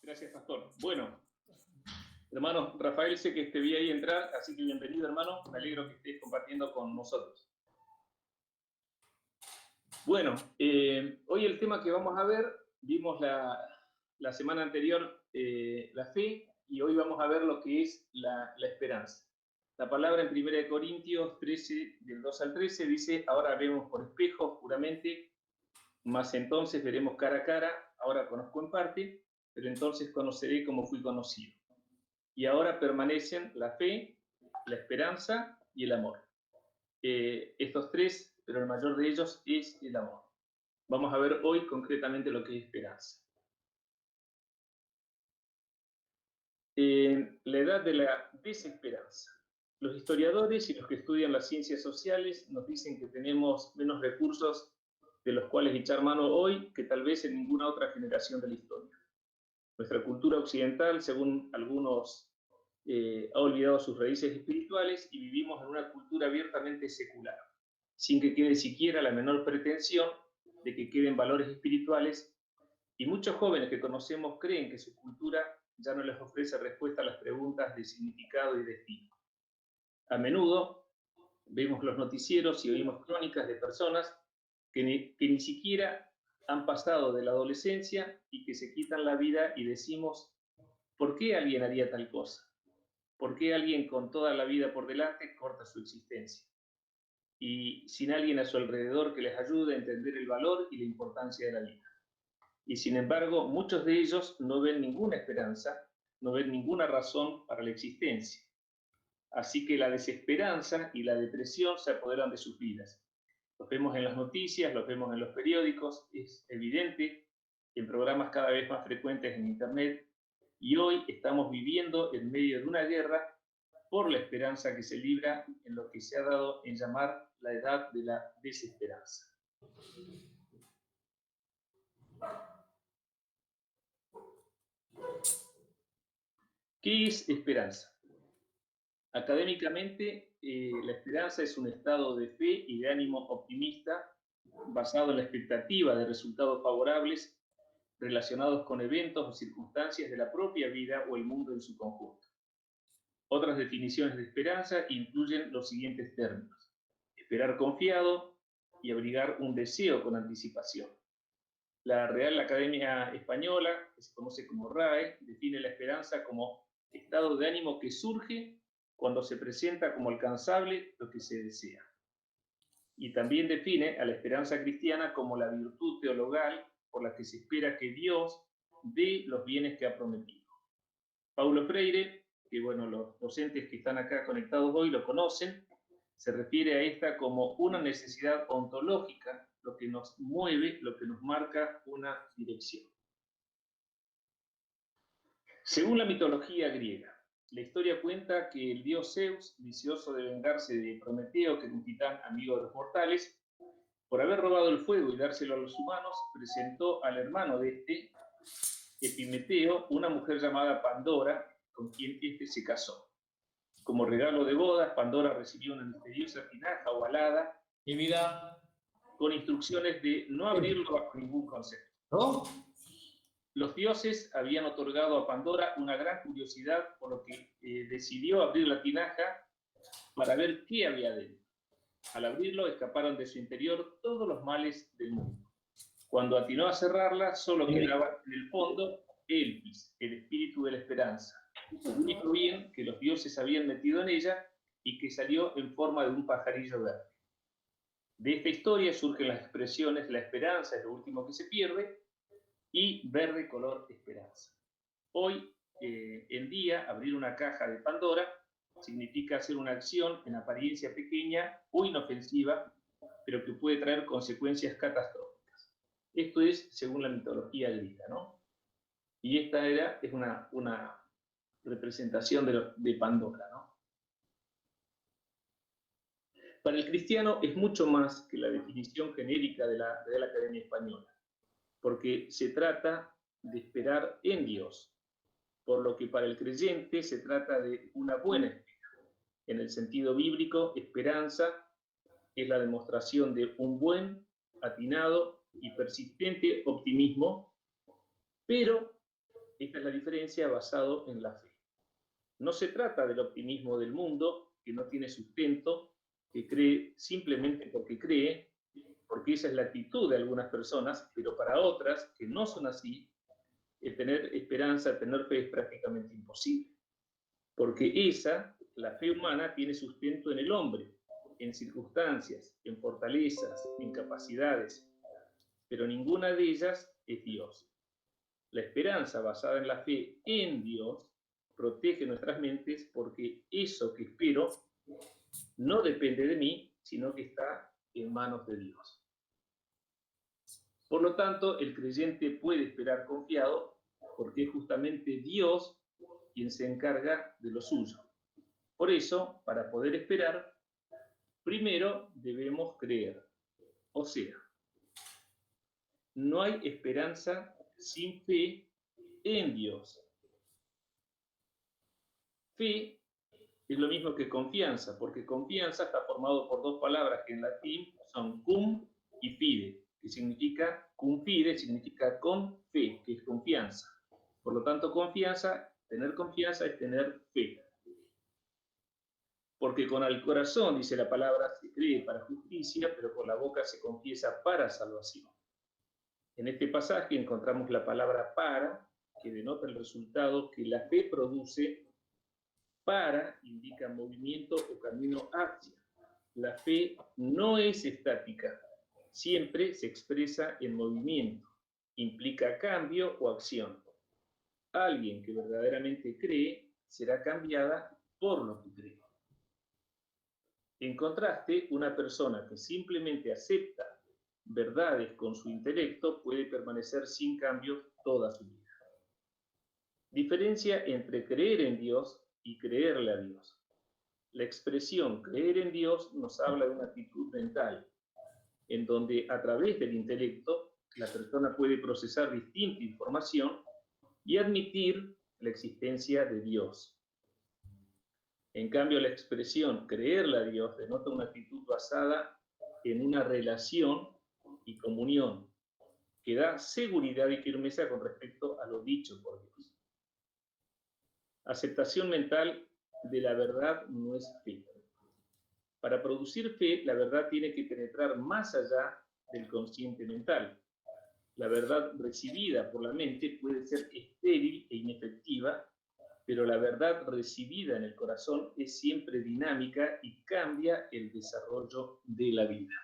Gracias, Pastor. Bueno, hermano Rafael, sé que te vi ahí entrar, así que bienvenido, hermano. Me alegro que estés compartiendo con nosotros. Bueno, hoy el tema que vamos a ver, vimos la semana anterior la fe, y hoy vamos a ver lo que es la esperanza. La palabra en 1 Corintios 13, del 2 al 13, dice: ahora vemos por espejo oscuramente, mas entonces veremos cara a cara. Ahora conozco en parte, pero entonces conoceré como fui conocido. Y ahora permanecen la fe, la esperanza y el amor. Estos tres, pero el mayor de ellos es el amor. Vamos a ver hoy concretamente lo que es esperanza. La edad de la desesperanza. Los historiadores y los que estudian las ciencias sociales nos dicen que tenemos menos recursos de los cuales echar mano hoy que tal vez en ninguna otra generación de la historia. Nuestra cultura occidental, según algunos, ha olvidado sus raíces espirituales y vivimos en una cultura abiertamente secular, sin que quede siquiera la menor pretensión de que queden valores espirituales, y muchos jóvenes que conocemos creen que su cultura ya no les ofrece respuesta a las preguntas de significado y destino. A menudo vemos los noticieros y oímos crónicas de personas que ni siquiera han pasado de la adolescencia y que se quitan la vida, y decimos: ¿por qué alguien haría tal cosa? ¿Por qué alguien con toda la vida por delante corta su existencia? Y sin alguien a su alrededor que les ayude a entender el valor y la importancia de la vida. Y sin embargo, muchos de ellos no ven ninguna esperanza, no ven ninguna razón para la existencia. Así que la desesperanza y la depresión se apoderan de sus vidas. Los vemos en las noticias, los vemos en los periódicos, es evidente, en programas cada vez más frecuentes en Internet, y hoy estamos viviendo en medio de una guerra por la esperanza que se libra en lo que se ha dado en llamar la edad de la desesperanza. ¿Qué es esperanza? Académicamente, la esperanza es un estado de fe y de ánimo optimista basado en la expectativa de resultados favorables relacionados con eventos o circunstancias de la propia vida o el mundo en su conjunto. Otras definiciones de esperanza incluyen los siguientes términos: esperar confiado y abrigar un deseo con anticipación. La Real Academia Española, que se conoce como RAE, define la esperanza como estado de ánimo que surge cuando se presenta como alcanzable lo que se desea. Y también define a la esperanza cristiana como la virtud teologal por la que se espera que Dios dé los bienes que ha prometido. Paulo Freire, que bueno, los docentes que están acá conectados hoy lo conocen, se refiere a esta como una necesidad ontológica, lo que nos mueve, lo que nos marca una dirección. Según la mitología griega, la historia cuenta que el dios Zeus, deseoso de vengarse de Prometeo, que era un titán amigo de los mortales, por haber robado el fuego y dárselo a los humanos, presentó al hermano de este, Epimeteo, una mujer llamada Pandora, con quien este se casó. Como regalo de bodas, Pandora recibió una misteriosa tinaja ovalada con instrucciones de no abrirlo bajo ningún concepto. ¿No? Los dioses habían otorgado a Pandora una gran curiosidad, por lo que decidió abrir la tinaja para ver qué había dentro. Al abrirlo, escaparon de su interior todos los males del mundo. Cuando atinó a cerrarla, solo quedaba en el fondo Elpis, el espíritu de la esperanza, el único bien que los dioses habían metido en ella y que salió en forma de un pajarillo verde. De esta historia surgen las expresiones: la esperanza es lo último que se pierde, y verde color esperanza. Hoy en día, abrir una caja de Pandora significa hacer una acción en apariencia pequeña o inofensiva, pero que puede traer consecuencias catastróficas. Esto es según la mitología griega, ¿no? Y esta es una representación de Pandora, ¿no? Para el cristiano es mucho más que la definición genérica de la Academia Española, porque se trata de esperar en Dios, por lo que para el creyente se trata de una buena espera. En el sentido bíblico, esperanza es la demostración de un buen, atinado y persistente optimismo, pero Esta es la diferencia basada en la fe. No se trata del optimismo del mundo, que no tiene sustento, que cree simplemente porque cree, porque esa es la actitud de algunas personas, pero para otras que no son así, el tener esperanza, tener fe es prácticamente imposible. Porque la fe humana, tiene sustento en el hombre, en circunstancias, en fortalezas, en capacidades, pero ninguna de ellas es Dios. La esperanza basada en la fe en Dios protege nuestras mentes porque eso que espero no depende de mí, sino que está en manos de Dios. Por lo tanto, el creyente puede esperar confiado porque es justamente Dios quien se encarga de lo suyo. Por eso, para poder esperar, primero debemos creer. O sea, no hay esperanza sin fe en Dios. Fe es lo mismo que confianza, porque confianza está formado por dos palabras que en latín son cum y fide, que significa cum fide, significa con fe, que es confianza. Por lo tanto, tener confianza es tener fe. Porque con el corazón, dice la palabra, se cree para justicia, pero con la boca se confiesa para salvación. En este pasaje encontramos la palabra para, que denota el resultado que la fe produce. Para indica movimiento o camino hacia. La fe no es estática, siempre se expresa en movimiento, implica cambio o acción. Alguien que verdaderamente cree será cambiada por lo que cree. En contraste, una persona que simplemente acepta verdades con su intelecto puede permanecer sin cambios toda su vida. Diferencia entre creer en Dios y creerle a Dios. La expresión creer en Dios nos habla de una actitud mental, en donde a través del intelecto la persona puede procesar distinta información y admitir la existencia de Dios. En cambio, la expresión creerle a Dios denota una actitud basada en una relación y comunión que da seguridad y firmeza con respecto a lo dicho por Dios. Aceptación mental de la verdad no es fe. Para producir fe, la verdad tiene que penetrar más allá del consciente mental. La verdad recibida por la mente puede ser estéril e inefectiva, pero la verdad recibida en el corazón es siempre dinámica y cambia el desarrollo de la vida.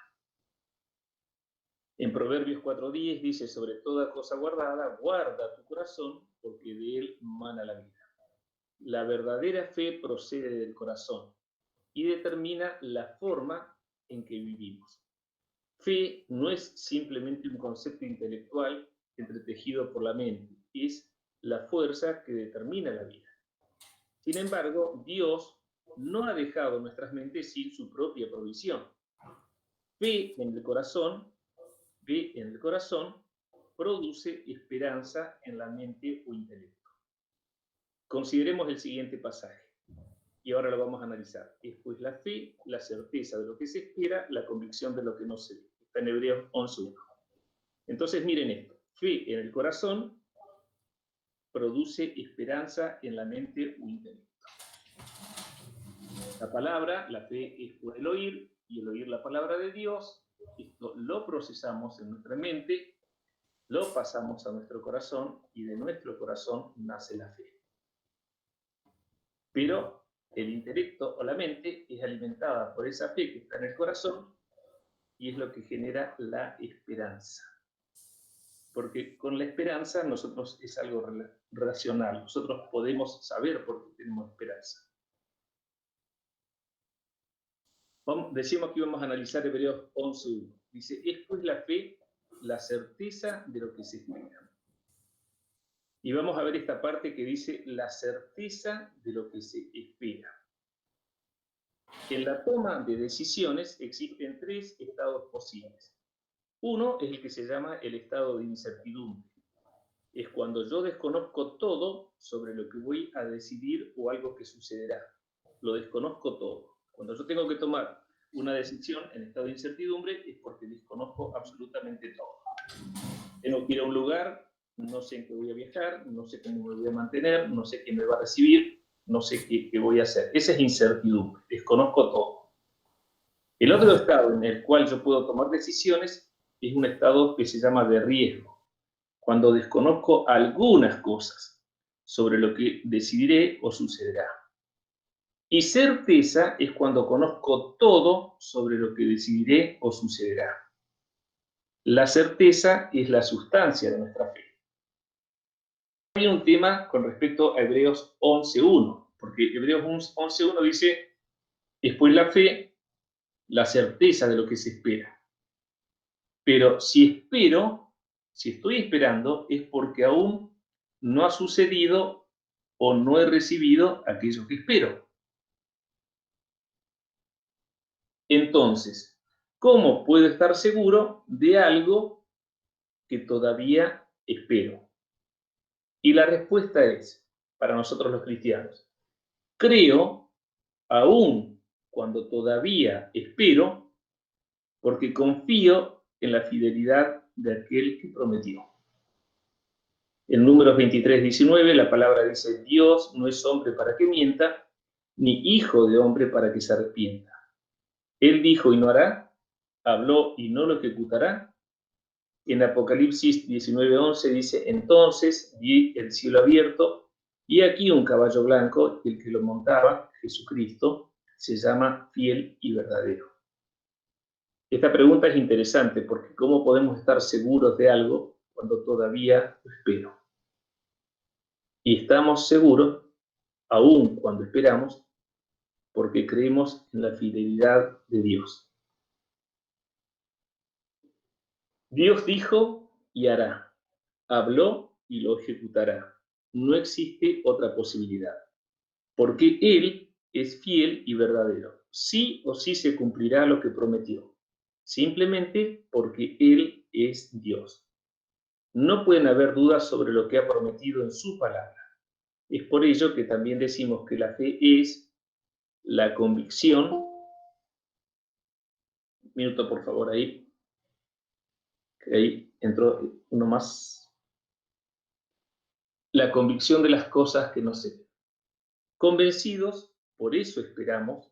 En Proverbios 4:10 dice, sobre toda cosa guardada, guarda tu corazón, porque de él mana la vida. La verdadera fe procede del corazón y determina la forma en que vivimos. Fe no es simplemente un concepto intelectual entretejido por la mente, es la fuerza que determina la vida. Sin embargo, Dios no ha dejado nuestras mentes sin su propia provisión. Fe en el corazón produce esperanza en la mente o intelecto. Consideremos el siguiente pasaje. Y ahora lo vamos a analizar. Es pues la fe, la certeza de lo que se espera, la convicción de lo que no se ve. Está en Hebreos 11:1. Entonces miren esto. Fe en el corazón produce esperanza en la mente o intelecto. La palabra, la fe es por el oír, y el oír la palabra de Dios. Esto lo procesamos en nuestra mente, lo pasamos a nuestro corazón, y de nuestro corazón nace la fe. Pero el intelecto o la mente es alimentada por esa fe que está en el corazón y es lo que genera la esperanza. Porque con la esperanza nosotros es algo racional, nosotros podemos saber por qué tenemos esperanza. Decimos que íbamos a analizar Hebreos 11:1. Dice, es pues la fe, la certeza de lo que se espera. Y vamos a ver esta parte que dice la certeza de lo que se espera. En la toma de decisiones existen tres estados posibles. Uno es el que se llama el estado de incertidumbre. Es cuando yo desconozco todo sobre lo que voy a decidir o algo que sucederá. Lo desconozco todo. Cuando yo tengo que tomar una decisión en estado de incertidumbre es porque desconozco absolutamente todo. Tengo que ir a un lugar no sé en qué voy a viajar, no sé cómo me voy a mantener, no sé quién me va a recibir, no sé qué voy a hacer. Esa es incertidumbre, desconozco todo. El otro estado en el cual yo puedo tomar decisiones es un estado que se llama de riesgo, cuando desconozco algunas cosas sobre lo que decidiré o sucederá. Y certeza es cuando conozco todo sobre lo que decidiré o sucederá. La certeza es la sustancia de nuestra fe. Hay un tema con respecto a Hebreos 11.1, porque Hebreos 11.1 dice, después la fe, la certeza de lo que se espera. Pero si estoy esperando, es porque aún no ha sucedido o no he recibido aquello que espero. Entonces, ¿cómo puedo estar seguro de algo que todavía espero? Y la respuesta es, para nosotros los cristianos, creo aún cuando todavía espero, porque confío en la fidelidad de aquel que prometió. En Números 23:19 la palabra dice, Dios no es hombre para que mienta, ni hijo de hombre para que se arrepienta. Él dijo y no hará, habló y no lo ejecutará. En Apocalipsis 19:11 dice, entonces vi el cielo abierto y aquí un caballo blanco, el que lo montaba, Jesucristo, se llama fiel y verdadero. Esta pregunta es interesante porque ¿cómo podemos estar seguros de algo cuando todavía lo espero? Y estamos seguros, aún cuando esperamos, porque creemos en la fidelidad de Dios. Dios dijo y hará, habló y lo ejecutará. No existe otra posibilidad, porque Él es fiel y verdadero. Sí o sí se cumplirá lo que prometió, simplemente porque Él es Dios. No pueden haber dudas sobre lo que ha prometido en su palabra. Es por ello que también decimos que la fe es la convicción. Un minuto, por favor, ahí. Ahí entró uno más. La convicción de las cosas que no se ven. Convencidos, por eso esperamos,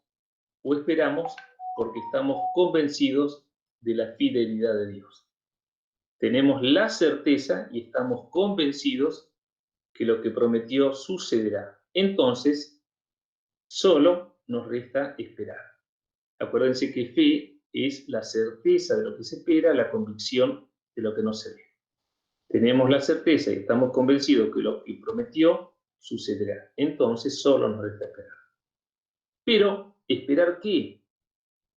o esperamos porque estamos convencidos de la fidelidad de Dios. Tenemos la certeza y estamos convencidos que lo que prometió sucederá. Entonces, solo nos resta esperar. Acuérdense que fe es la certeza de lo que se espera, la convicción de lo que no se ve. Tenemos la certeza y estamos convencidos que lo que prometió sucederá. Entonces solo nos resta esperar. Pero, ¿esperar qué?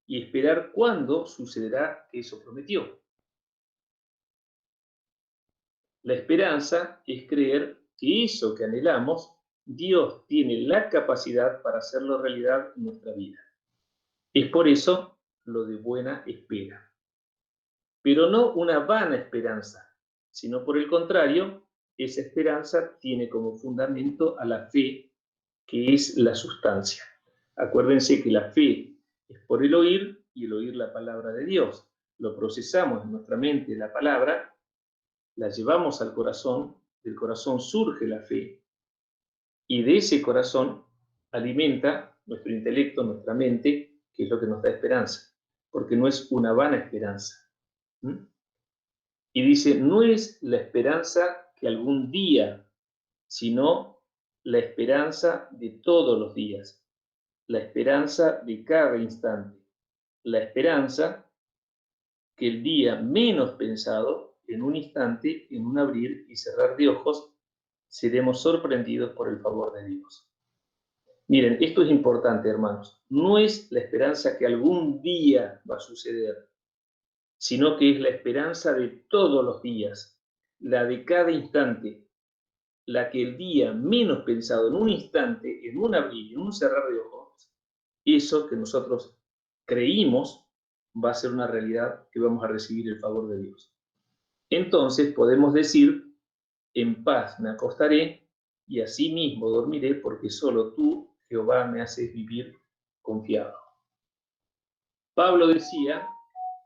Y esperar cuándo sucederá que eso prometió. La esperanza es creer que eso que anhelamos, Dios tiene la capacidad para hacerlo realidad en nuestra vida. Es por eso lo de buena espera. Pero no una vana esperanza, sino por el contrario, esa esperanza tiene como fundamento a la fe, que es la sustancia. Acuérdense que la fe es por el oír y el oír la palabra de Dios. Lo procesamos en nuestra mente la palabra, la llevamos al corazón, del corazón surge la fe y de ese corazón alimenta nuestro intelecto, nuestra mente, que es lo que nos da esperanza, porque no es una vana esperanza. ¿Mm? Y dice, no es la esperanza que algún día, sino la esperanza de todos los días, la esperanza de cada instante, la esperanza que el día menos pensado, en un instante, en un abrir y cerrar de ojos, seremos sorprendidos por el favor de Dios. Miren, esto es importante, hermanos. No es la esperanza que algún día va a suceder, sino que es la esperanza de todos los días, la de cada instante, la que el día menos pensado, en un instante, en un abrir, en un cerrar de ojos, eso que nosotros creímos va a ser una realidad que vamos a recibir el favor de Dios. Entonces podemos decir, en paz me acostaré y así mismo dormiré porque solo tú, Jehová, me haces vivir confiado. Pablo decía,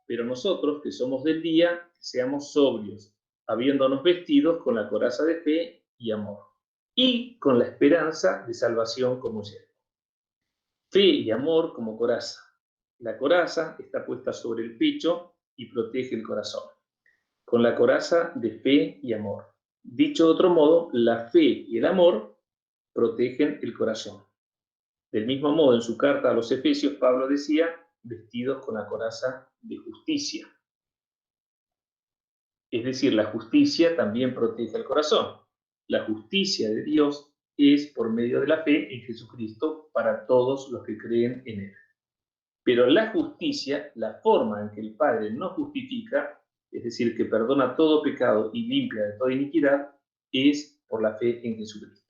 pero nosotros que somos del día, seamos sobrios, habiéndonos vestidos con la coraza de fe y amor, y con la esperanza de salvación como yelmo. Fe y amor como coraza. La coraza está puesta sobre el pecho y protege el corazón, con la coraza de fe y amor. Dicho de otro modo, la fe y el amor protegen el corazón. Del mismo modo, en su carta a los Efesios, Pablo decía, vestidos con la coraza de justicia. Es decir, la justicia también protege el corazón. La justicia de Dios es por medio de la fe en Jesucristo para todos los que creen en Él. Pero la justicia, la forma en que el Padre nos justifica, es decir, que perdona todo pecado y limpia de toda iniquidad, es por la fe en Jesucristo.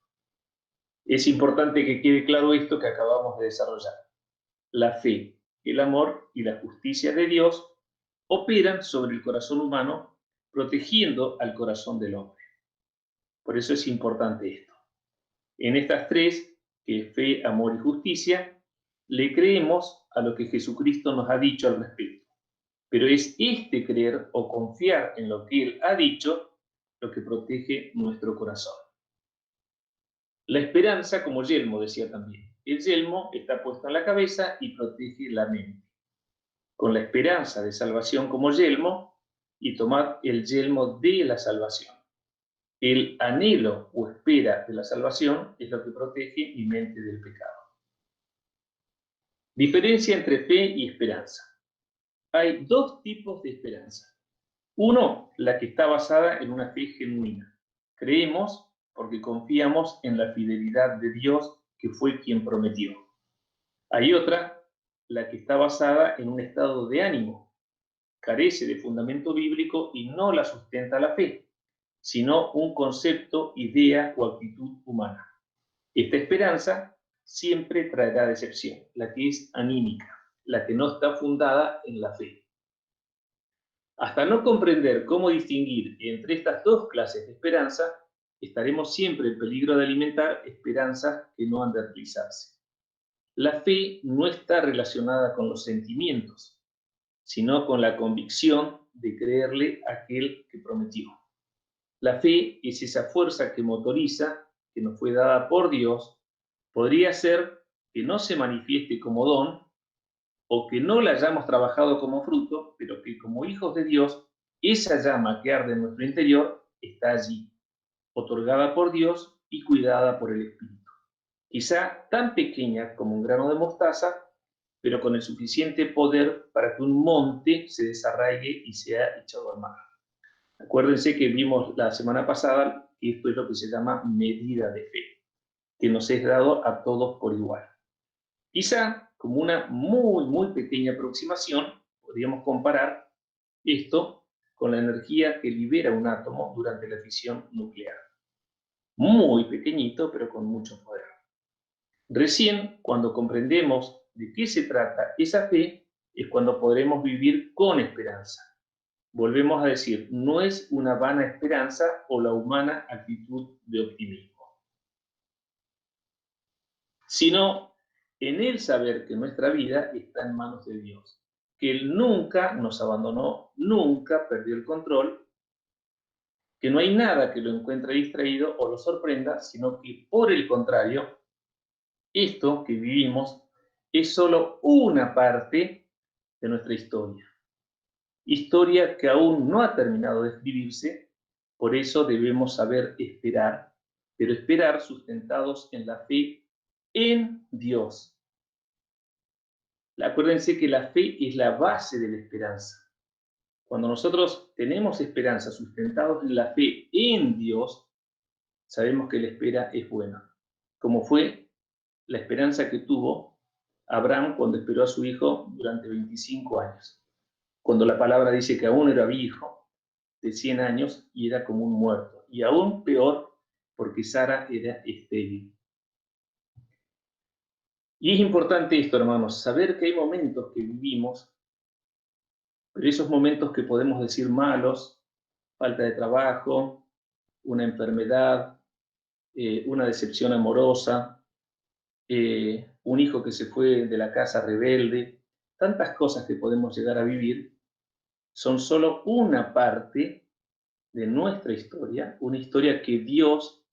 Es importante que quede claro esto que acabamos de desarrollar. La fe, el amor y la justicia de Dios operan sobre el corazón humano, protegiendo al corazón del hombre. Por eso es importante esto. En estas tres, que es fe, amor y justicia, le creemos a lo que Jesucristo nos ha dicho al respecto. Pero es este creer o confiar en lo que Él ha dicho lo que protege nuestro corazón. La esperanza como yelmo, decía también. El yelmo está puesto en la cabeza y protege la mente. Con la esperanza de salvación como yelmo, y tomad el yelmo de la salvación. El anhelo o espera de la salvación es lo que protege mi mente del pecado. Diferencia entre fe y esperanza. Hay dos tipos de esperanza. Uno, la que está basada en una fe genuina. Creemos porque confiamos en la fidelidad de Dios, que fue quien prometió. Hay otra, la que está basada en un estado de ánimo. Carece de fundamento bíblico y no la sustenta la fe, sino un concepto, idea o actitud humana. Esta esperanza siempre traerá decepción, la que es anímica, la que no está fundada en la fe. Hasta no comprender cómo distinguir entre estas dos clases de esperanza, estaremos siempre en peligro de alimentar esperanzas que no han de realizarse. La fe no está relacionada con los sentimientos, sino con la convicción de creerle a aquel que prometió. La fe es esa fuerza que motoriza, que nos fue dada por Dios. Podría ser que no se manifieste como don o que no la hayamos trabajado como fruto, pero que como hijos de Dios, esa llama que arde en nuestro interior está allí, otorgada por Dios y cuidada por el Espíritu. Quizá tan pequeña como un grano de mostaza, pero con el suficiente poder para que un monte se desarraigue y sea echado al mar. Acuérdense que vimos la semana pasada que esto es lo que se llama medida de fe, que nos es dado a todos por igual. Quizá, como una muy pequeña aproximación, podríamos comparar esto con la energía que libera un átomo durante la fisión nuclear. Muy pequeñito, pero con mucho poder. Recién, cuando comprendemos de qué se trata esa fe, es cuando podremos vivir con esperanza. Volvemos a decir, no es una vana esperanza o la humana actitud de optimismo, sino en el saber que nuestra vida está en manos de Dios, que Él nunca nos abandonó, nunca perdió el control, que no hay nada que lo encuentre distraído o lo sorprenda, sino que por el contrario, esto que vivimos es solo una parte de nuestra historia que aún no ha terminado de escribirse, por eso debemos saber esperar, pero esperar sustentados en la fe en Dios. Acuérdense que la fe es la base de la esperanza. Cuando nosotros tenemos esperanza sustentados en la fe en Dios, sabemos que la espera es buena, como fue la esperanza que tuvo Abraham cuando esperó a su hijo durante 25 años, cuando la palabra dice que aún era viejo, de 100 años, y era como un muerto, y aún peor porque Sara era estéril. Y es importante esto, hermanos, saber que hay momentos que vivimos, pero esos momentos que podemos decir malos, falta de trabajo, una enfermedad, una decepción amorosa, un hijo que se fue de la casa rebelde, tantas cosas que podemos llegar a vivir, son solo una parte de nuestra historia, una historia que Dios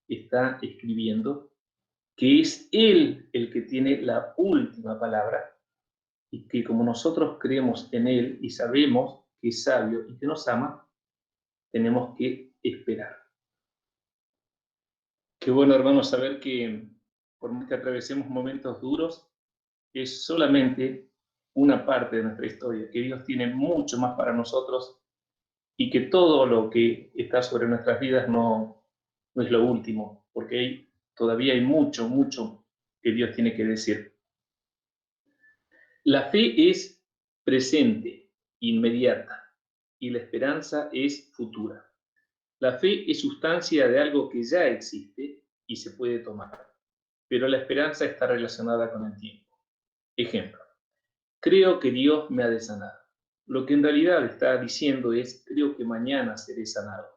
está escribiendo, que es Él el que tiene la última palabra y que como nosotros creemos en Él y sabemos que es sabio y que nos ama, tenemos que esperar. Qué bueno, hermanos, saber que por más que atravesemos momentos duros, es solamente una parte de nuestra historia, que Dios tiene mucho más para nosotros y que todo lo que está sobre nuestras vidas no es lo último, porque todavía hay mucho, mucho que Dios tiene que decir. La fe es presente, inmediata, y la esperanza es futura. La fe es sustancia de algo que ya existe y se puede tomar, pero la esperanza está relacionada con el tiempo. Ejemplo, creo que Dios me ha de sanar. Lo que en realidad está diciendo es, creo que mañana seré sanado.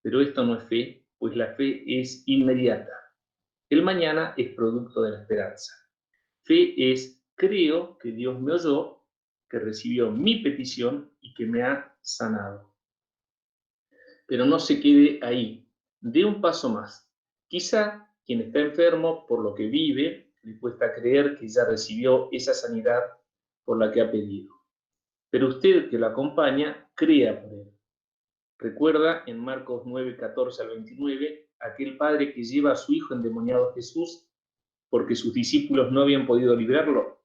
Pero esto no es fe, pues la fe es inmediata. El mañana es producto de la esperanza. Fe es, creo que Dios me oyó, que recibió mi petición y que me ha sanado. Pero no se quede ahí, dé un paso más. Quizá quien está enfermo por lo que vive, le cuesta creer que ya recibió esa sanidad por la que ha pedido. Pero usted que lo acompaña, crea por él. Recuerda en Marcos 9, 14 al 29, aquel padre que lleva a su hijo endemoniado a Jesús porque sus discípulos no habían podido librarlo.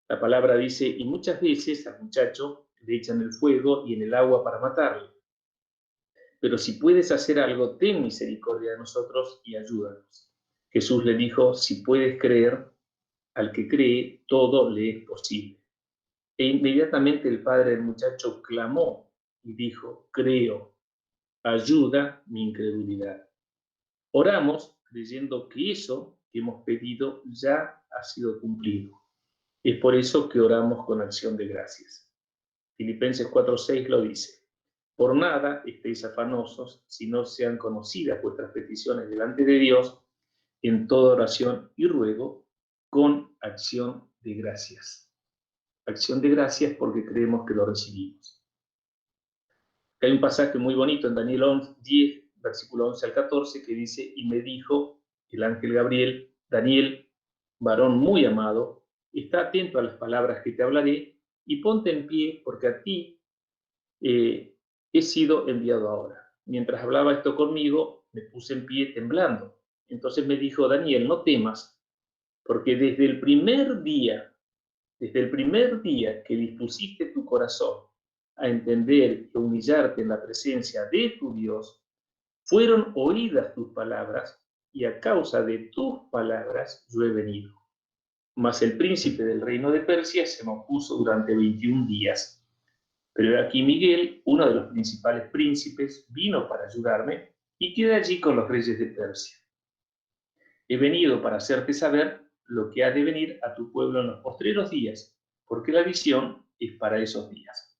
La palabra dice, y muchas veces al muchacho le echan el fuego y en el agua para matarle. Pero si puedes hacer algo, ten misericordia de nosotros y ayúdanos. Jesús le dijo, si puedes creer, al que cree, todo le es posible. E inmediatamente el padre del muchacho clamó y dijo, creo, ayuda mi incredulidad. Oramos creyendo que eso que hemos pedido ya ha sido cumplido. Es por eso que oramos con acción de gracias. Filipenses 4:6 lo dice. Por nada estéis afanosos, si no sean conocidas vuestras peticiones delante de Dios, en toda oración y ruego, con acción de gracias. Acción de gracias porque creemos que lo recibimos. Hay un pasaje muy bonito en Daniel 10, versículo 11 al 14, que dice, y me dijo el ángel Gabriel, Daniel, varón muy amado, está atento a las palabras que te hablaré y ponte en pie porque a ti he sido enviado ahora. Mientras hablaba esto conmigo, me puse en pie temblando. Entonces me dijo, Daniel, no temas, porque desde el primer día que dispusiste tu corazón a entender y humillarte en la presencia de tu Dios, fueron oídas tus palabras y a causa de tus palabras yo he venido. Mas el príncipe del reino de Persia se me opuso durante 21 días. Pero aquí Miguel, uno de los principales príncipes, vino para ayudarme y quedé allí con los reyes de Persia. He venido para hacerte saber lo que ha de venir a tu pueblo en los postreros días, porque la visión es para esos días.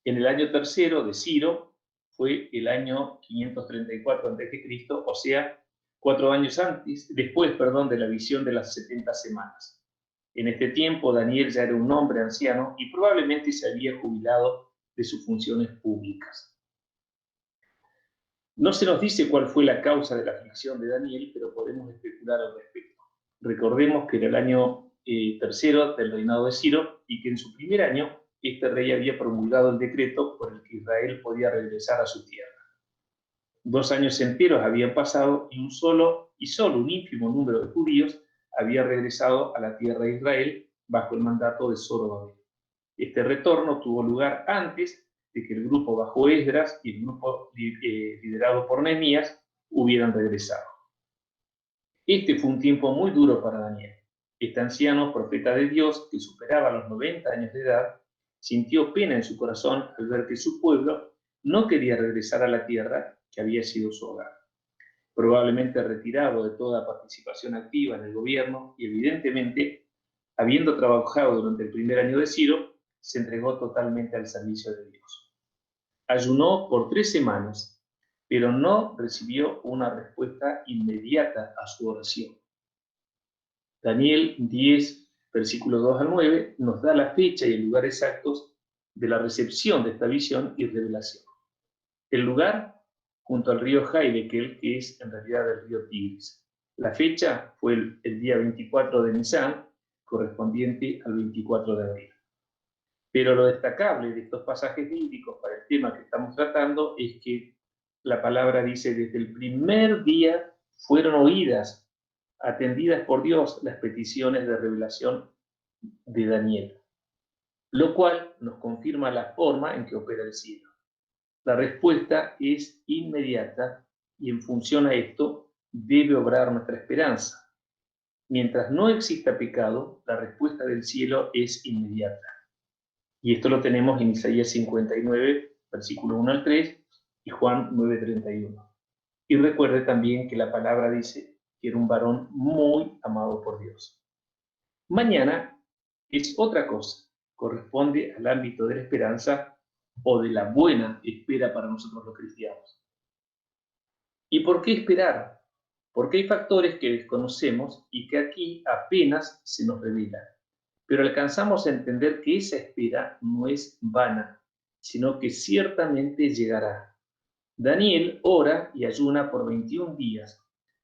En el año tercero de Ciro, fue el año 534 a.C., o sea, 4 años después de la visión de las 70 semanas. En este tiempo Daniel ya era un hombre anciano y probablemente se había jubilado de sus funciones públicas. No se nos dice cuál fue la causa de la aflicción de Daniel, pero podemos especular al respecto. Recordemos que era el año tercero del reinado de Ciro y que en su primer año este rey había promulgado el decreto por el que Israel podía regresar a su tierra. 2 años enteros habían pasado y solo un ínfimo número de judíos había regresado a la tierra de Israel bajo el mandato de Zorobabel. Este retorno tuvo lugar antes de que el grupo bajo Esdras y el grupo liderado por Nehemías hubieran regresado. Este fue un tiempo muy duro para Daniel. Este anciano profeta de Dios, que superaba los 90 años de edad, sintió pena en su corazón al ver que su pueblo no quería regresar a la tierra que había sido su hogar. Probablemente retirado de toda participación activa en el gobierno y evidentemente, habiendo trabajado durante el primer año de Ciro, se entregó totalmente al servicio de Dios. Ayunó por 3 semanas, pero no recibió una respuesta inmediata a su oración. Daniel 10, versículos 2 al 9, nos da la fecha y el lugar exactos de la recepción de esta visión y revelación. El lugar, junto al río Haidekel, que es en realidad el río Tigris. La fecha fue el día 24 de Nisan, correspondiente al 24 de abril. Pero lo destacable de estos pasajes bíblicos para el tema que estamos tratando es que la palabra dice: desde el primer día fueron oídas, atendidas por Dios, las peticiones de revelación de Daniel, lo cual nos confirma la forma en que opera el cielo. La respuesta es inmediata y en función a esto debe obrar nuestra esperanza. Mientras no exista pecado, la respuesta del cielo es inmediata. Y esto lo tenemos en Isaías 59, versículo 1 al 3, y Juan 9:31. Y recuerde también que la palabra dice que era un varón muy amado por Dios. Mañana es otra cosa, corresponde al ámbito de la esperanza o de la buena espera para nosotros los cristianos. ¿Y por qué esperar? Porque hay factores que desconocemos y que aquí apenas se nos revelan. Pero alcanzamos a entender que esa espera no es vana, sino que ciertamente llegará. Daniel ora y ayuna por 21 días.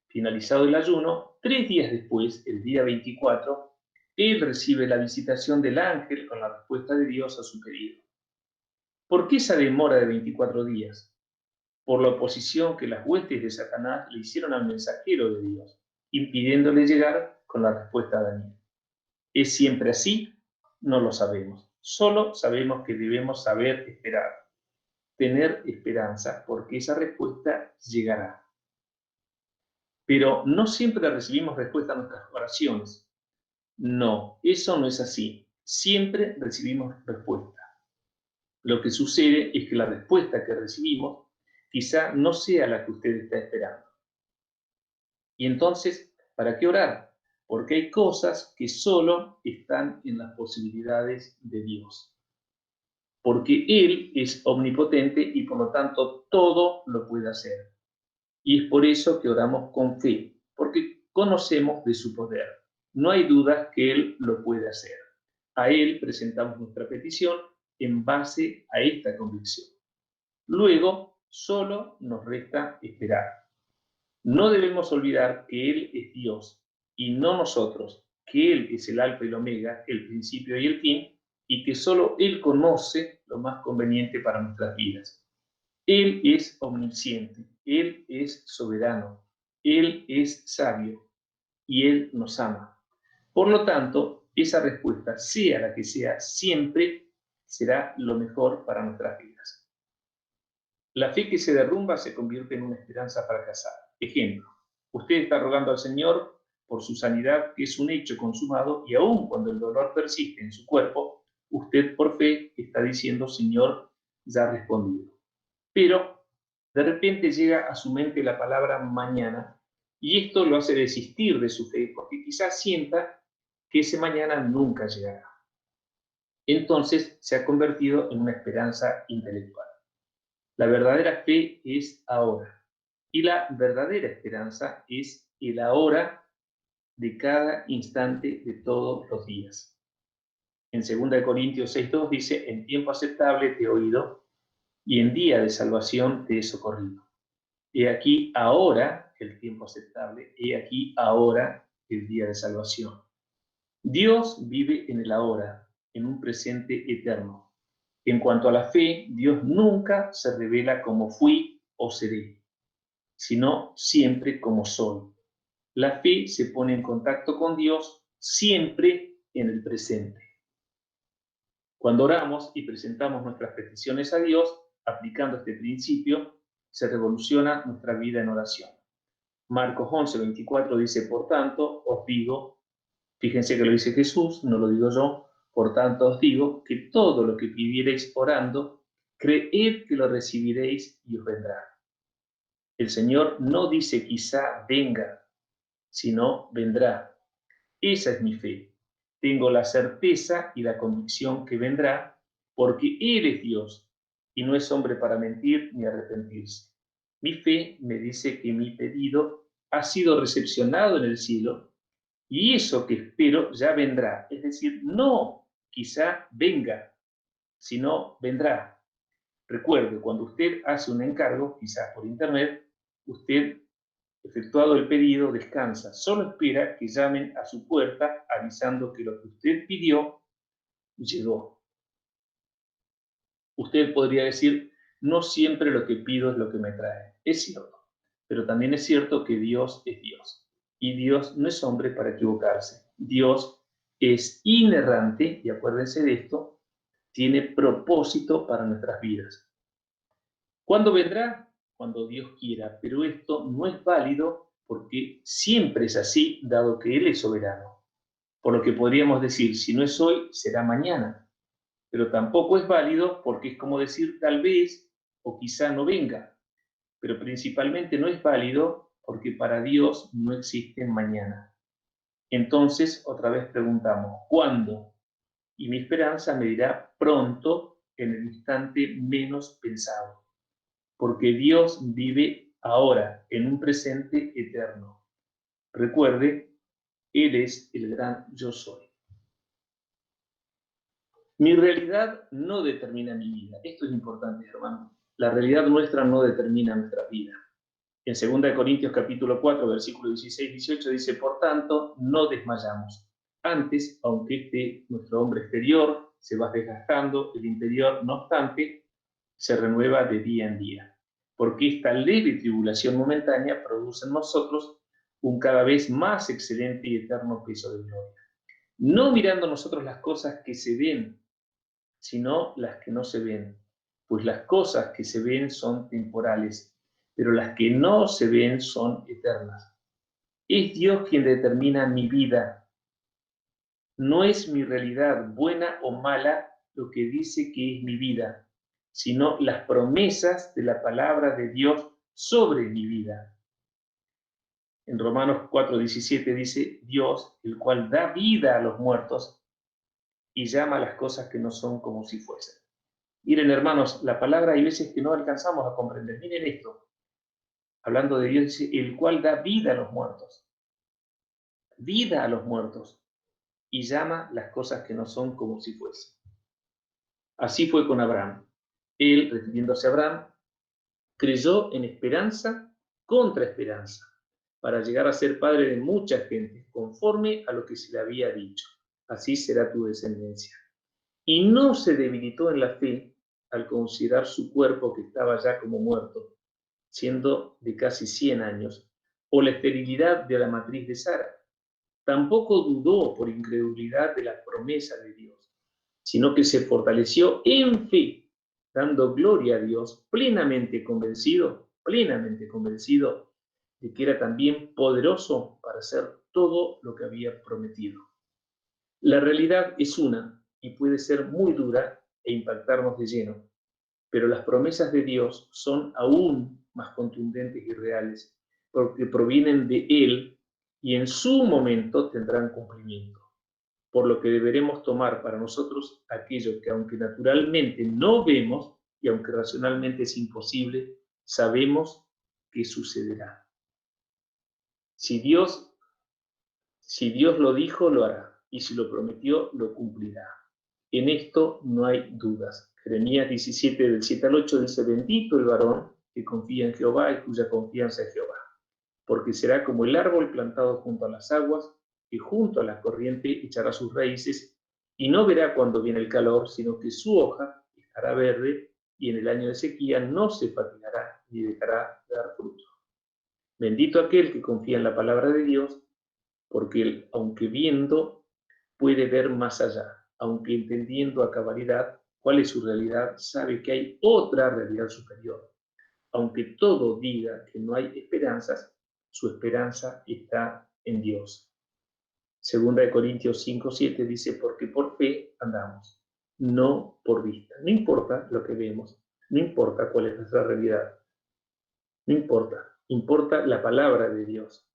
Finalizado el ayuno, 3 días después, el día 24, él recibe la visitación del ángel con la respuesta de Dios a su pedido. ¿Por qué esa demora de 24 días? Por la oposición que las huestes de Satanás le hicieron al mensajero de Dios, impidiéndole llegar con la respuesta a Daniel. ¿Es siempre así? No lo sabemos. Solo sabemos que debemos saber esperar, tener esperanza, porque esa respuesta llegará. Pero no siempre recibimos respuesta a nuestras oraciones. No, eso no es así. Siempre recibimos respuesta. Lo que sucede es que la respuesta que recibimos quizá no sea la que usted está esperando. Y entonces, ¿para qué orar? Porque hay cosas que solo están en las posibilidades de Dios. Porque Él es omnipotente y por lo tanto todo lo puede hacer. Y es por eso que oramos con fe, porque conocemos de su poder. No hay dudas que Él lo puede hacer. A Él presentamos nuestra petición en base a esta convicción. Luego, solo nos resta esperar. No debemos olvidar que Él es Dios y no nosotros, que Él es el alfa y el omega, el principio y el fin, y que solo Él conoce lo más conveniente para nuestras vidas. Él es omnisciente, Él es soberano, Él es sabio y Él nos ama. Por lo tanto, esa respuesta, sea la que sea, siempre será lo mejor para nuestras vidas. La fe que se derrumba se convierte en una esperanza fracasada. Ejemplo, usted está rogando al Señor por su sanidad, que es un hecho consumado, y aun cuando el dolor persiste en su cuerpo, usted por fe está diciendo: Señor, ya ha respondido. Pero de repente llega a su mente la palabra mañana, y esto lo hace desistir de su fe, porque quizás sienta que ese mañana nunca llegará. Entonces se ha convertido en una esperanza intelectual. La verdadera fe es ahora, y la verdadera esperanza es el ahora de cada instante de todos los días. En 2 Corintios 6:2 dice: en tiempo aceptable te he oído, y en día de salvación te he socorrido. He aquí ahora el tiempo aceptable, he aquí ahora el día de salvación. Dios vive en el ahora, en un presente eterno. En cuanto a la fe, Dios nunca se revela como fui o seré, sino siempre como soy. La fe se pone en contacto con Dios siempre en el presente. Cuando oramos y presentamos nuestras peticiones a Dios, aplicando este principio, se revoluciona nuestra vida en oración. Marcos 11:24 dice: por tanto, os digo, fíjense que lo dice Jesús, no lo digo yo, por tanto os digo que todo lo que pidiereis orando, creed que lo recibiréis y os vendrá. El Señor no dice quizá venga, sino vendrá. Esa es mi fe. Tengo la certeza y la convicción que vendrá, porque Él es Dios y no es hombre para mentir ni arrepentirse. Mi fe me dice que mi pedido ha sido recepcionado en el cielo, y eso que espero ya vendrá. Es decir, no quizá venga, sino vendrá. Recuerde, cuando usted hace un encargo, quizás por internet, usted, efectuado el pedido, descansa. Solo espera que llamen a su puerta avisando que lo que usted pidió llegó. Usted podría decir, no siempre lo que pido es lo que me trae. Es cierto, pero también es cierto que Dios es Dios. Y Dios no es hombre para equivocarse. Dios es inerrante, y acuérdense de esto, tiene propósito para nuestras vidas. ¿Cuándo vendrá? Cuando Dios quiera, pero esto no es válido porque siempre es así, dado que Él es soberano. Por lo que podríamos decir, si no es hoy, será mañana. Pero tampoco es válido porque es como decir tal vez o quizá no venga. Pero principalmente no es válido porque para Dios no existe mañana. Entonces, otra vez preguntamos, ¿cuándo? Y mi esperanza me dirá pronto, en el instante menos pensado. Porque Dios vive ahora, en un presente eterno. Recuerde, Él es el gran yo soy. Mi realidad no determina mi vida. Esto es importante, hermano. La realidad nuestra no determina nuestra vida. En 2 Corintios capítulo 4, versículo 16-18 dice, por tanto, no desmayamos. Antes, aunque nuestro hombre exterior se va desgastando, el interior, no obstante, se renueva de día en día. Porque esta leve tribulación momentánea produce en nosotros un cada vez más excelente y eterno peso de gloria. No mirando nosotros las cosas que se ven, sino las que no se ven. Pues las cosas que se ven son temporales, pero las que no se ven son eternas. Es Dios quien determina mi vida. No es mi realidad, buena o mala, lo que dice que es mi vida, sino las promesas de la palabra de Dios sobre mi vida. En Romanos 4:17 dice, Dios, el cual da vida a los muertos y llama a las cosas que no son como si fuesen. Miren, hermanos, la palabra hay veces que no alcanzamos a comprender. Miren esto, hablando de Dios, dice, el cual da vida a los muertos. Vida a los muertos. Y llama las cosas que no son como si fuesen. Así fue con Abraham. Él, refiriéndose a Abraham, creyó en esperanza contra esperanza, para llegar a ser padre de mucha gente, conforme a lo que se le había dicho. Así será tu descendencia. Y no se debilitó en la fe al considerar su cuerpo que estaba ya como muerto, siendo de casi 100 años, o la esterilidad de la matriz de Sara. Tampoco dudó por incredulidad de la promesa de Dios, sino que se fortaleció en fe, dando gloria a Dios, plenamente convencido de que era también poderoso para hacer todo lo que había prometido. La realidad es una y puede ser muy dura e impactarnos de lleno, pero las promesas de Dios son aún más contundentes y reales porque provienen de Él y en su momento tendrán cumplimiento. Por lo que deberemos tomar para nosotros aquello que aunque naturalmente no vemos y aunque racionalmente es imposible, sabemos que sucederá. Si Dios lo dijo, lo hará, y si lo prometió, lo cumplirá. En esto no hay dudas. Jeremías 17, del 7 al 8 dice, bendito el varón que confía en Jehová y cuya confianza es Jehová, porque será como el árbol plantado junto a las aguas, que junto a la corriente echará sus raíces, y no verá cuando viene el calor, sino que su hoja estará verde, y en el año de sequía no se fatigará ni dejará de dar fruto. Bendito aquel que confía en la palabra de Dios, porque él, aunque viendo, puede ver más allá, aunque entendiendo a cabalidad cuál es su realidad, sabe que hay otra realidad superior. Aunque todo diga que no hay esperanzas, su esperanza está en Dios. Segunda de Corintios 5:7 dice, porque por fe andamos, no por vista. No importa lo que vemos, no importa cuál es nuestra realidad, no importa, importa la palabra de Dios.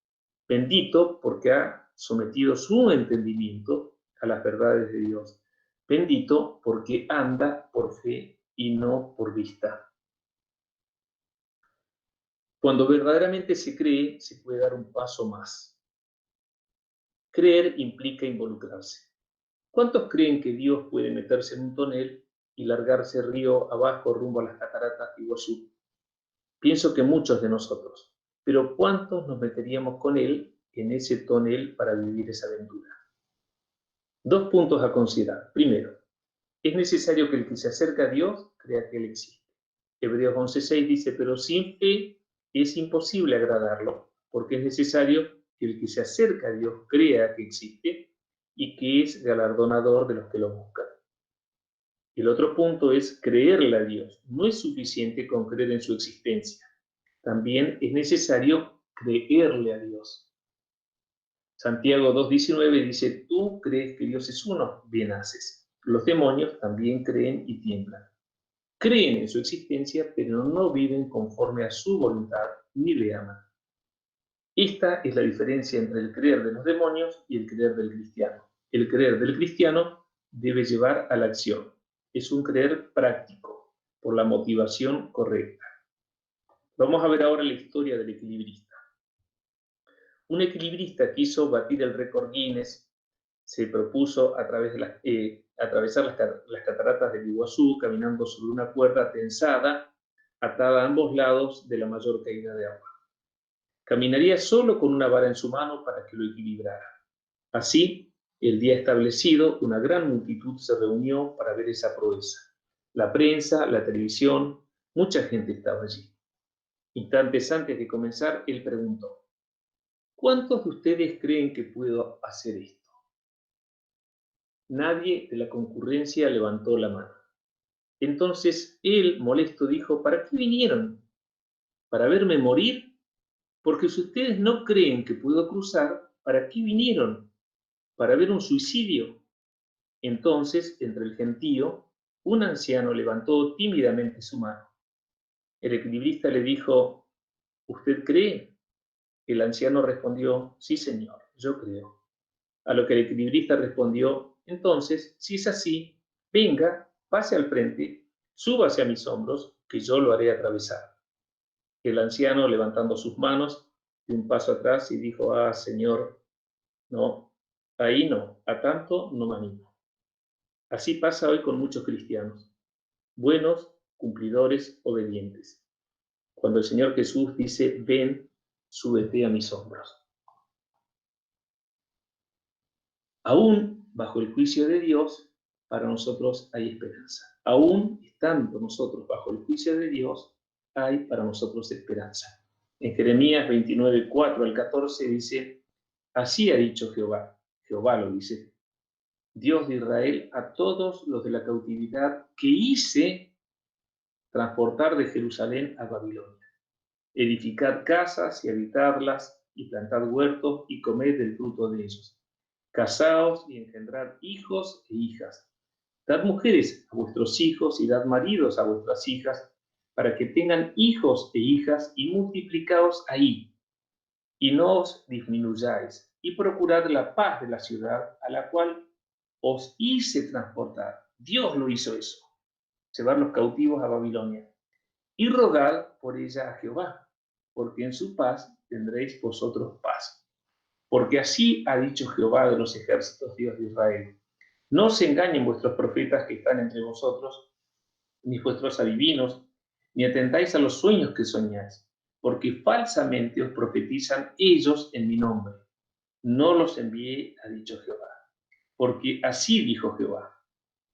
Bendito porque ha sometido su entendimiento a las verdades de Dios. Bendito porque anda por fe y no por vista. Cuando verdaderamente se cree, se puede dar un paso más. Creer implica involucrarse. ¿Cuántos creen que Dios puede meterse en un tonel y largarse río abajo rumbo a las cataratas de Iguazú. Pienso que muchos de nosotros, pero ¿cuántos nos meteríamos con él en ese tonel para vivir esa aventura? Dos puntos a considerar. Primero, es necesario que el que se acerca a Dios crea que Él existe. Hebreos 11:6 dice, pero sin fe es imposible agradarlo, porque es necesario que el que se acerca a Dios crea que existe y que es galardonador de los que lo buscan. El otro punto es creerle a Dios. No es suficiente con creer en su existencia. También es necesario creerle a Dios. Santiago 2:19 dice, tú crees que Dios es uno, bien haces. Los demonios también creen y tiemblan. Creen en su existencia, pero no viven conforme a su voluntad ni le aman. Esta es la diferencia entre el creer de los demonios y el creer del cristiano. El creer del cristiano debe llevar a la acción. Es un creer práctico, por la motivación correcta. Vamos a ver ahora la historia del equilibrista. Un equilibrista quiso batir el récord Guinness, se propuso atravesar las cataratas del Iguazú caminando sobre una cuerda tensada, atada a ambos lados de la mayor caída de agua. Caminaría solo con una vara en su mano para que lo equilibrara. Así, el día establecido, una gran multitud se reunió para ver esa proeza. La prensa, la televisión, mucha gente estaba allí. Instantes antes de comenzar, él preguntó, ¿cuántos de ustedes creen que puedo hacer esto? Nadie de la concurrencia levantó la mano. Entonces él, molesto, dijo, ¿para qué vinieron? ¿Para verme morir? Porque si ustedes no creen que puedo cruzar, ¿para qué vinieron? ¿Para ver un suicidio? Entonces, entre el gentío, un anciano levantó tímidamente su mano. El equilibrista le dijo, ¿usted cree? El anciano respondió, sí, señor, yo creo. A lo que el equilibrista respondió, entonces, si es así, venga, pase al frente, súbase a mis hombros, que yo lo haré atravesar. El anciano, levantando sus manos, dio un paso atrás y dijo, ah, señor, no, ahí no, a tanto no me animo. Así pasa hoy con muchos cristianos, buenos, cumplidores, obedientes. Cuando el Señor Jesús dice, ven, súbete a mis hombros. Aún bajo el juicio de Dios, para nosotros hay esperanza. Aún estando nosotros bajo el juicio de Dios, hay para nosotros esperanza. En Jeremías 29, 4 al 14 dice, así ha dicho Jehová, Jehová lo dice, Dios de Israel, a todos los de la cautividad que hice transportar de Jerusalén a Babilonia, edificad casas y habitarlas, y plantad huertos y comed del fruto de ellos. Casaos y engendrad hijos e hijas. Dad mujeres a vuestros hijos y dad maridos a vuestras hijas, para que tengan hijos e hijas y multiplicaos ahí, y no os disminuyáis, y procurad la paz de la ciudad a la cual os hice transportar. Dios lo hizo eso, llevar los cautivos a Babilonia. Y rogad por ella a Jehová, porque en su paz tendréis vosotros paz. Porque así ha dicho Jehová de los ejércitos, Dios de Israel. No os engañen vuestros profetas que están entre vosotros, ni vuestros adivinos, ni atentáis a los sueños que soñáis, porque falsamente os profetizan ellos en mi nombre. No los envié, ha dicho Jehová. Porque así dijo Jehová,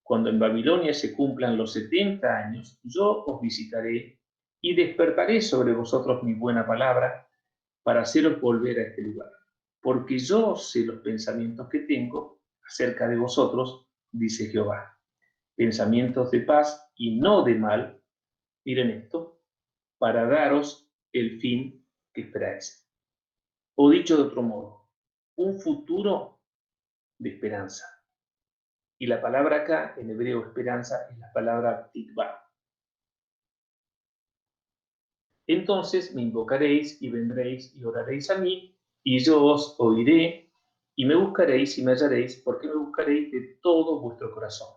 cuando en Babilonia se cumplan los 70 años, yo os visitaré y despertaré sobre vosotros mi buena palabra para haceros volver a este lugar. Porque yo sé los pensamientos que tengo acerca de vosotros, dice Jehová. Pensamientos de paz y no de mal, miren esto, para daros el fin que esperáis. O dicho de otro modo, un futuro de esperanza. Y la palabra acá, en hebreo esperanza, es la palabra tikvah. Entonces me invocaréis y vendréis y oraréis a mí, y yo os oiré, y me buscaréis y me hallaréis, porque me buscaréis de todo vuestro corazón.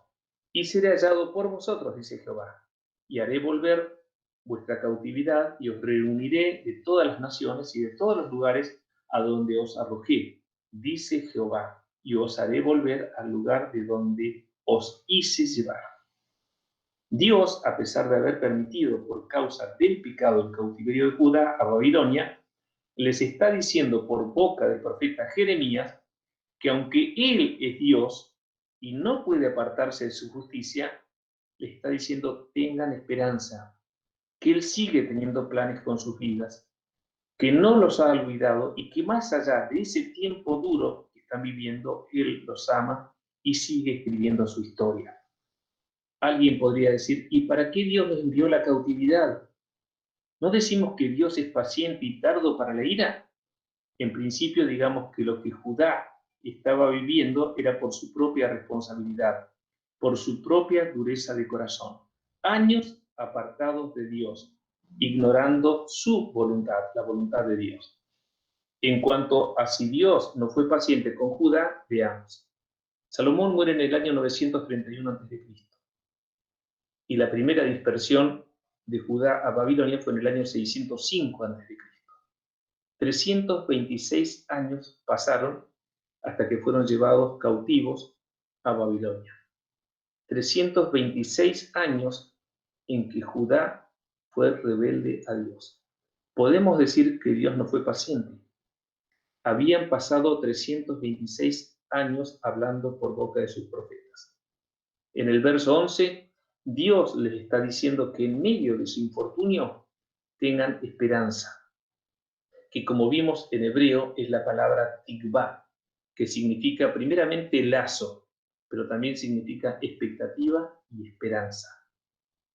Y seré hallado por vosotros, dice Jehová, y haré volver vuestra cautividad, y os reuniré de todas las naciones y de todos los lugares a donde os arrojé, dice Jehová, y os haré volver al lugar de donde os hice llevar. Dios, a pesar de haber permitido por causa del pecado el cautiverio de Judá a Babilonia, les está diciendo por boca del profeta Jeremías que aunque Él es Dios y no puede apartarse de su justicia, le está diciendo tengan esperanza, que Él sigue teniendo planes con sus vidas, que no los ha olvidado y que más allá de ese tiempo duro que están viviendo, Él los ama y sigue escribiendo su historia. Alguien podría decir, ¿y para qué Dios les envió la cautividad? ¿No decimos que Dios es paciente y tardo para la ira? En principio, digamos que lo que Judá estaba viviendo era por su propia responsabilidad, por su propia dureza de corazón. Años apartados de Dios, ignorando su voluntad, la voluntad de Dios. En cuanto a si Dios no fue paciente con Judá, veamos. Salomón muere en el año 931 a.C. y la primera dispersión de Judá a Babilonia fue en el año 605 a.C. 326 años pasaron hasta que fueron llevados cautivos a Babilonia. 326 años en que Judá fue rebelde a Dios. Podemos decir que Dios no fue paciente. Habían pasado 326 años hablando por boca de sus profetas. En el verso 11, Dios les está diciendo que en medio de su infortunio tengan esperanza, que como vimos en hebreo es la palabra tikvá, que significa primeramente lazo, pero también significa expectativa y esperanza.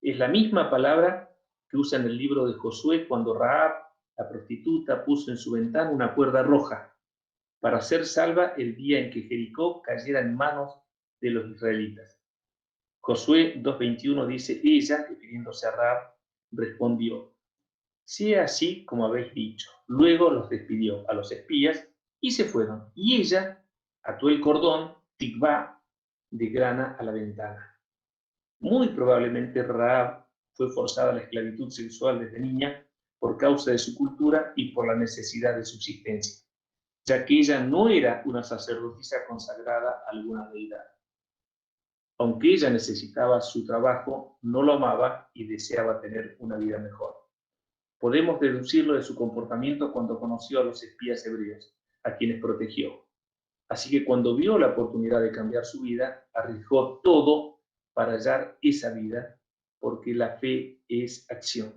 Es la misma palabra que usa en el libro de Josué cuando Rahab, la prostituta, puso en su ventana una cuerda roja para ser salva el día en que Jericó cayera en manos de los israelitas. Josué 2:21 dice, ella, refiriéndose a Rahab, respondió, sea así como habéis dicho. Luego los despidió a los espías y se fueron. Y ella ató el cordón, tikvá, de grana a la ventana. Muy probablemente Rahab fue forzada a la esclavitud sexual desde niña por causa de su cultura y por la necesidad de subsistencia, ya que ella no era una sacerdotisa consagrada a alguna deidad. Aunque ella necesitaba su trabajo, no lo amaba y deseaba tener una vida mejor. Podemos deducirlo de su comportamiento cuando conoció a los espías hebreos, a quienes protegió. Así que cuando vio la oportunidad de cambiar su vida, arriesgó todo para hallar esa vida, porque la fe es acción.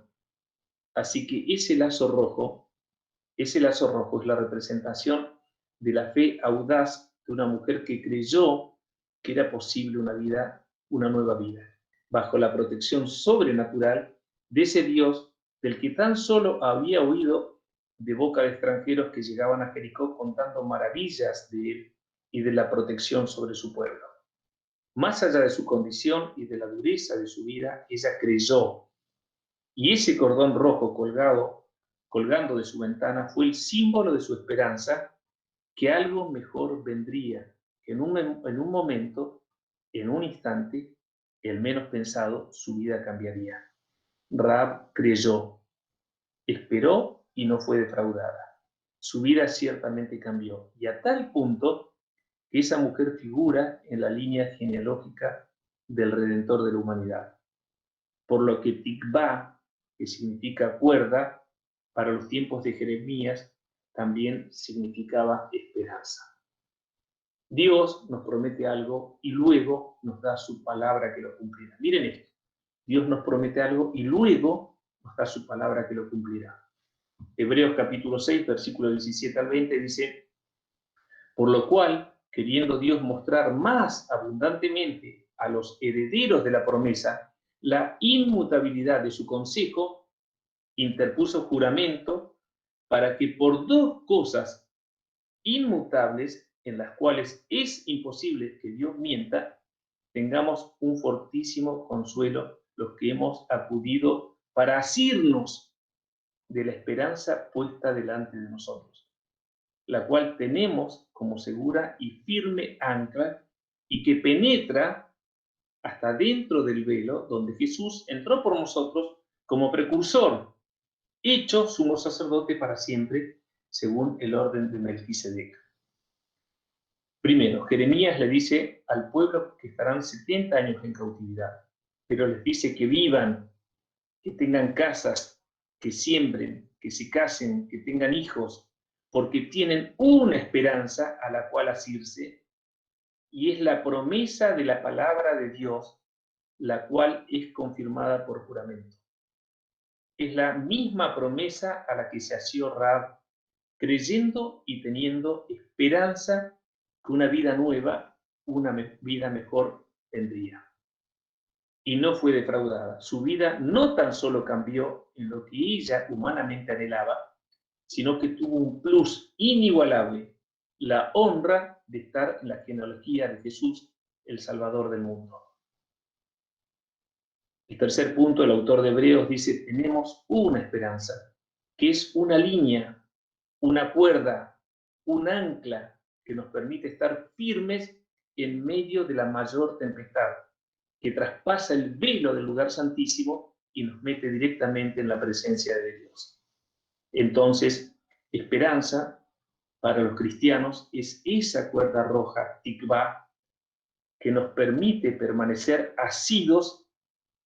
Así que ese lazo rojo es la representación de la fe audaz de una mujer que creyó que era posible una nueva vida, bajo la protección sobrenatural de ese Dios del que tan solo había oído de boca de extranjeros que llegaban a Jericó contando maravillas de él y de la protección sobre su pueblo. Más allá de su condición y de la dureza de su vida, ella creyó. Y ese cordón rojo colgando de su ventana fue el símbolo de su esperanza que algo mejor vendría, que en un momento, en un instante, el menos pensado, su vida cambiaría. Rahab creyó, esperó y no fue defraudada. Su vida ciertamente cambió, y a tal punto que esa mujer figura en la línea genealógica del Redentor de la humanidad. Por lo que tikvá, que significa cuerda, para los tiempos de Jeremías también significaba esperanza. Dios nos promete algo y luego nos da su palabra que lo cumplirá. Miren esto, Dios nos promete algo y luego nos da su palabra que lo cumplirá. Hebreos capítulo 6, versículo 17 al 20 dice, por lo cual, queriendo Dios mostrar más abundantemente a los herederos de la promesa la inmutabilidad de su consejo, interpuso juramento para que por dos cosas inmutables en las cuales es imposible que Dios mienta, tengamos un fortísimo consuelo los que hemos acudido para asirnos de la esperanza puesta delante de nosotros, la cual tenemos como segura y firme ancla y que penetra hasta dentro del velo donde Jesús entró por nosotros como precursor, hecho sumo sacerdote para siempre, según el orden de Melquisedec. Primero, Jeremías le dice al pueblo que estarán 70 años en cautividad. pero les dice que vivan, que tengan casas, que siembren, que se casen, que tengan hijos, porque tienen una esperanza a la cual asirse, y es la promesa de la palabra de Dios, la cual es confirmada por juramento. Es la misma promesa a la que se asió Rahab, creyendo y teniendo esperanza que una vida nueva, una vida mejor tendría. Y no fue defraudada. Su vida no tan solo cambió en lo que ella humanamente anhelaba, sino que tuvo un plus inigualable, la honra de estar en la genealogía de Jesús, el Salvador del mundo. El tercer punto, el autor de Hebreos dice, tenemos una esperanza, que es una línea, una cuerda, un ancla que nos permite estar firmes en medio de la mayor tempestad, que traspasa el velo del lugar santísimo y nos mete directamente en la presencia de Dios. Entonces, esperanza para los cristianos es esa cuerda roja, tikvá, que nos permite permanecer asidos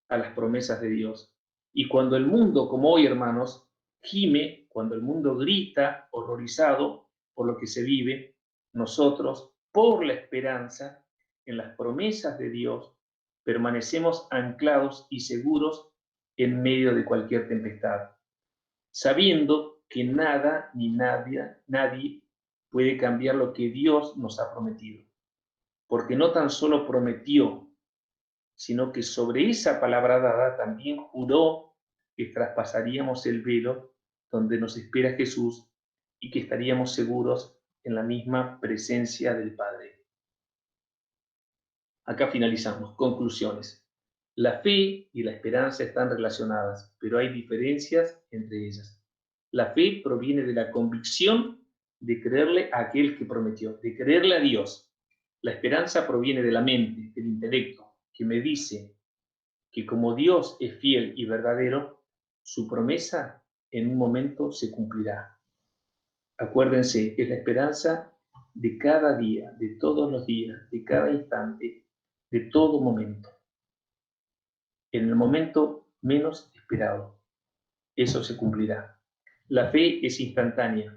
a las promesas de Dios. Y cuando el mundo, como hoy, hermanos, gime, cuando el mundo grita horrorizado por lo que se vive, nosotros, por la esperanza en las promesas de Dios, permanecemos anclados y seguros en medio de cualquier tempestad, sabiendo que nada ni nadie puede cambiar lo que Dios nos ha prometido. Porque no tan solo prometió, sino que sobre esa palabra dada también juró que traspasaríamos el velo donde nos espera Jesús y que estaríamos seguros en la misma presencia del Padre. Acá finalizamos. Conclusiones. La fe y la esperanza están relacionadas, pero hay diferencias entre ellas. La fe proviene de la convicción de creerle a aquel que prometió, de creerle a Dios. La esperanza proviene de la mente, del intelecto, que me dice que como Dios es fiel y verdadero, su promesa en un momento se cumplirá. Acuérdense, es la esperanza de cada día, de todos los días, de cada instante, de todo momento. En el momento menos esperado, eso se cumplirá. La fe es instantánea.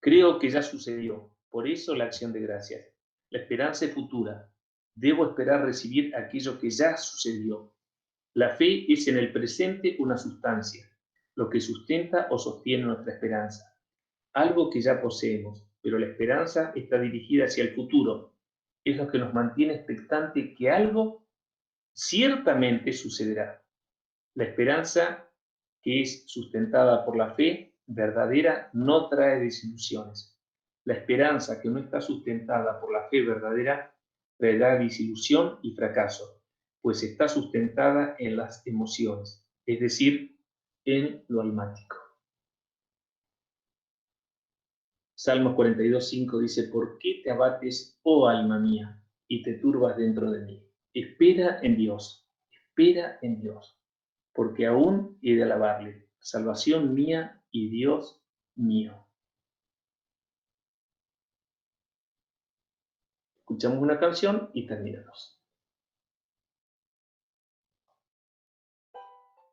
Creo que ya sucedió, por eso la acción de gracias. La esperanza es futura. Debo esperar recibir aquello que ya sucedió. La fe es en el presente una sustancia, lo que sustenta o sostiene nuestra esperanza, algo que ya poseemos, pero la esperanza está dirigida hacia el futuro, es lo que nos mantiene expectante que algo ciertamente sucederá. La esperanza, que es sustentada por la fe verdadera, no trae desilusiones. La esperanza que no está sustentada por la fe verdadera traerá desilusión y fracaso, pues está sustentada en las emociones, es decir, en lo almático. Salmos 42:5 dice, ¿por qué te abates, oh alma mía, y te turbas dentro de mí? Espera en Dios, porque aún he de alabarle, salvación mía y Dios mío. Escuchamos una canción y terminamos.